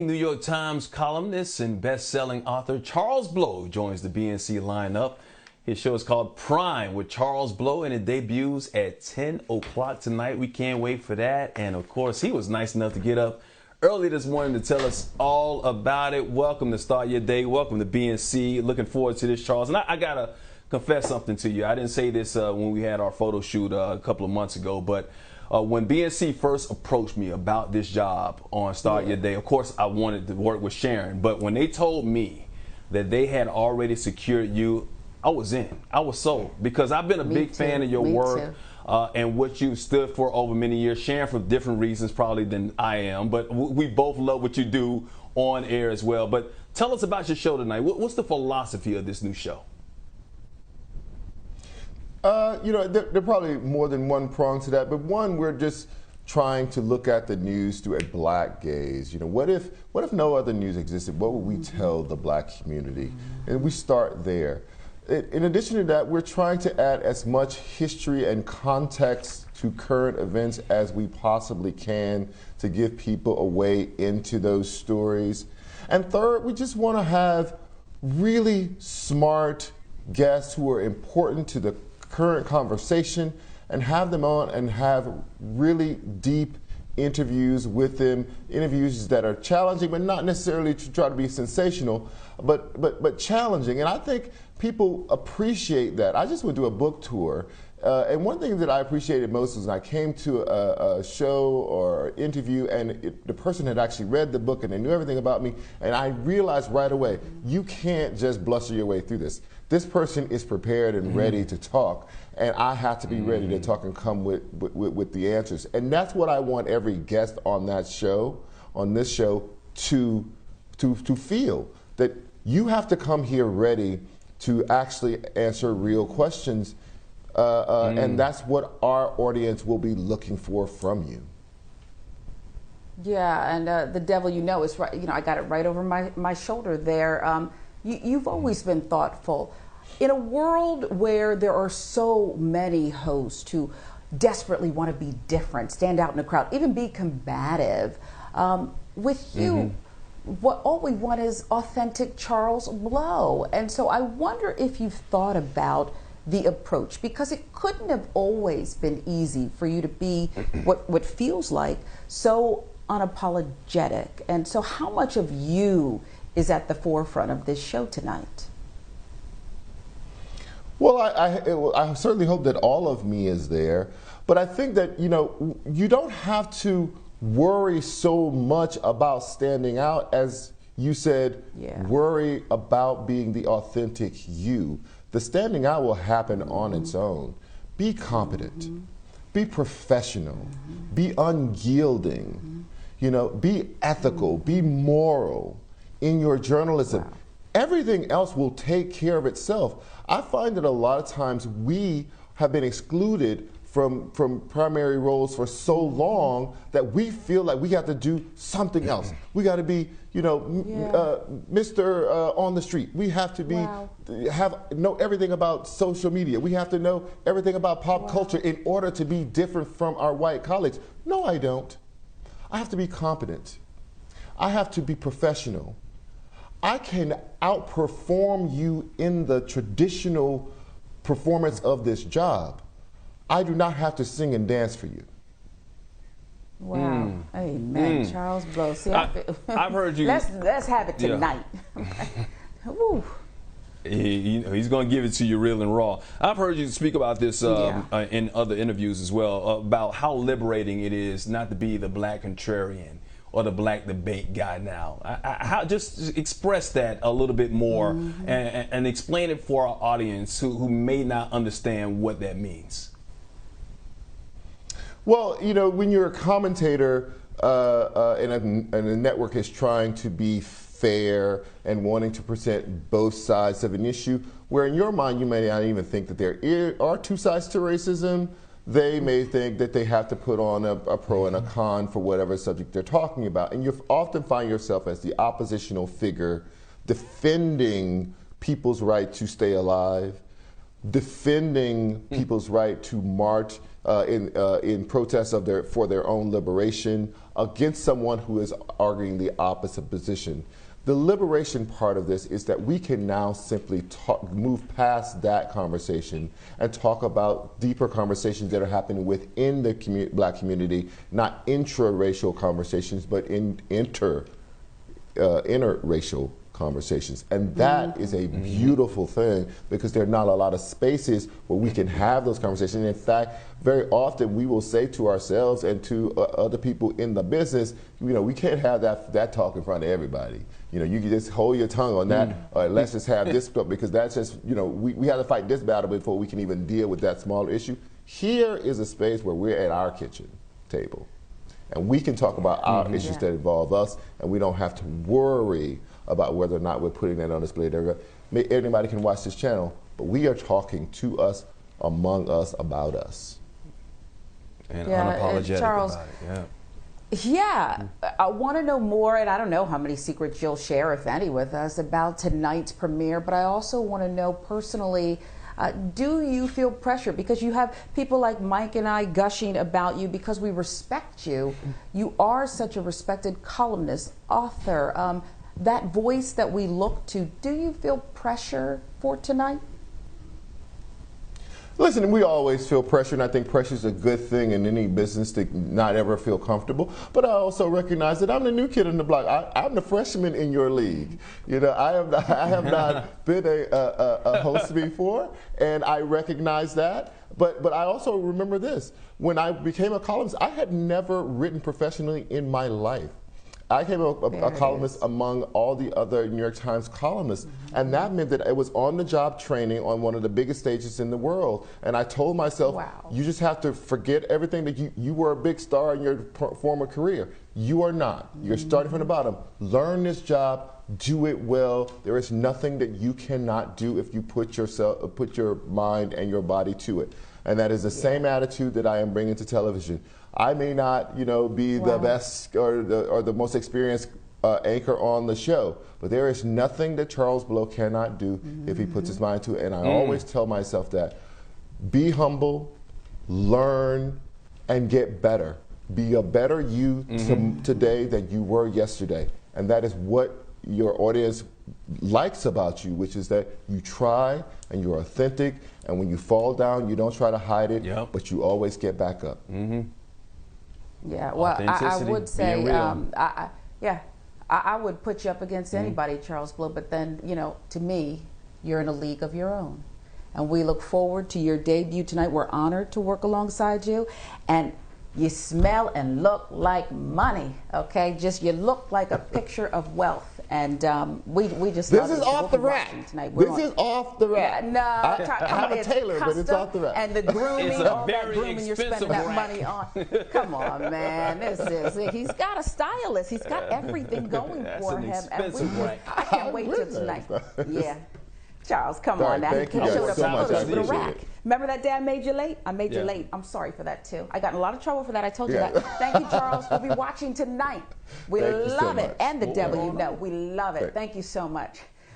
New York Times columnist and best-selling author Charles Blow joins the BNC lineup. His show is called Prime with Charles Blow, and it debuts at 10 o'clock tonight. We can't wait for that. And, of course, he was nice enough to get up early this morning to tell us all about it. Welcome to Start Your Day. Welcome to BNC. Looking forward to this, Charles. And I got to confess something to you. I didn't say this when we had our photo shoot a couple of months ago, but when BNC first approached me about this job on Start Your Day, of course, I wanted to work with Sharon. But when they told me that they had already secured you, I was in. I was sold because I've been a big fan of your work and what you stood for over many years. Sharon for different reasons probably than I am, but we both love what you do on air as well. But tell us about your show tonight. What's the philosophy of this new show? There are probably more than one prong to that, but one, we're just trying to look at the news through a black gaze. What if no other news existed? What would we tell the black community? And we start there. In addition to that, we're trying to add as much history and context to current events as we possibly can to give people a way into those stories. And third, we just want to have really smart guests who are important to the current conversation and have them on and have really deep interviews with them, interviews that are challenging, but not necessarily to try to be sensational, but challenging. And I think people appreciate that. I just went to a book tour, and one thing that I appreciated most was when I came to a show or interview and the person had actually read the book and they knew everything about me, and I realized right away, you can't just bluster your way through this. This person is prepared and ready to talk, and I have to be ready to talk and come with the answers. And that's what I want every guest on that show, on this show, to feel, that you have to come here ready to actually answer real questions, and that's what our audience will be looking for from you. Yeah, and the devil is right. I got it right over my shoulder there. You've always been thoughtful. In a world where there are so many hosts who desperately want to be different, stand out in the crowd, even be combative, with you, all we want is authentic Charles Blow. And so I wonder if you've thought about the approach, because it couldn't have always been easy for you to be what feels like so unapologetic. And so how much of you is at the forefront of this show tonight? Well, I certainly hope that all of me is there, but I think that, you don't have to worry so much about standing out as you said, worry about being the authentic you. The standing out will happen on its own. Be competent, be professional, be unyielding, be ethical, be moral in your journalism. Wow. Everything else will take care of itself. I find that a lot of times we have been excluded from primary roles for so long that we feel like we have to do something else. We got to be, Mr. On the street. We have to be, know everything about social media. We have to know everything about pop culture in order to be different from our white colleagues. No, I don't. I have to be competent. I have to be professional. I can outperform you in the traditional performance of this job. I do not have to sing and dance for you. Wow. Amen. Charles Blow. See, I've heard you. Let's have it tonight. Woo. He's going to give it to you real and raw. I've heard you speak about this in other interviews as well, about how liberating it is not to be the black contrarian or the black debate guy now. Just express that a little bit more and explain it for our audience who may not understand what that means. Well, when you're a commentator and a network is trying to be fair and wanting to present both sides of an issue, where in your mind you may not even think that there are two sides to racism, they may think that they have to put on a pro and a con for whatever subject they're talking about. And you often find yourself as the oppositional figure defending people's right to stay alive, defending people's right to march in protest of for their own liberation against someone who is arguing the opposite position. The liberation part of this is that we can now simply move past that conversation and talk about deeper conversations that are happening within the black community, not intra-racial conversations, but interracial conversations. And that is a beautiful thing, because there are not a lot of spaces where we can have those conversations. In fact, very often we will say to ourselves and to other people in the business, we can't have that talk in front of everybody. You can just hold your tongue on that, or let's just have this stuff, because that's just, we have to fight this battle before we can even deal with that smaller issue. Here is a space where we're at our kitchen table, and we can talk about our issues that involve us, and we don't have to worry about whether or not we're putting that on display. Anybody can watch this channel, but we are talking to us, among us, about us. And unapologetic Charles, about it, yeah. Yeah, I want to know more, and I don't know how many secrets you'll share, if any, with us about tonight's premiere, but I also want to know personally, do you feel pressure? Because you have people like Mike and I gushing about you because we respect you. You are such a respected columnist, author, that voice that we look to. Do you feel pressure for tonight? Listen, we always feel pressure, and I think pressure is a good thing in any business to not ever feel comfortable. But I also recognize that I'm the new kid on the block. I'm the freshman in your league. I have not been a host before, and I recognize that. But I also remember this: when I became a columnist, I had never written professionally in my life. I became a columnist among all the other New York Times columnists, and that meant that it was on-the-job training on one of the biggest stages in the world. And I told myself, you just have to forget everything that you were a big star in your former career. You are not. You're starting from the bottom. Learn this job. Do it well. There is nothing that you cannot do if you put your mind and your body to it. And that is the same attitude that I am bringing to television. I may not, be the best or the most experienced anchor on the show, but there is nothing that Charles Blow cannot do if he puts his mind to it. And I always tell myself that: be humble, learn, and get better. Be a better you today than you were yesterday. And that is what your audience likes about you, which is that you try and you're authentic, and when you fall down, you don't try to hide it, but you always get back up. Yeah, well, I would say, I would put you up against anybody, Charles Blow, but then, to me, you're in a league of your own. And we look forward to your debut tonight. We're honored to work alongside you. And you smell and look like money, okay? You look like a picture of wealth. And we just this is off the rack. This is off the rack. Yeah, no, I have a tailor, but it's off the rack. And the grooming, all that grooming you're spending that rack. money on. Come on, man. He's got a stylist. He's got everything going for him. And I can't wait till tonight. Yeah. Charles, come on now. Thank you He showed guys up so much. I with a appreciate rack. it. Remember that day I made you late? I made you late. I'm sorry for that too. I got in a lot of trouble for that. I told you that. Thank you, Charles. We'll be watching tonight. We love it. And the devil, we love it. Thank you so much.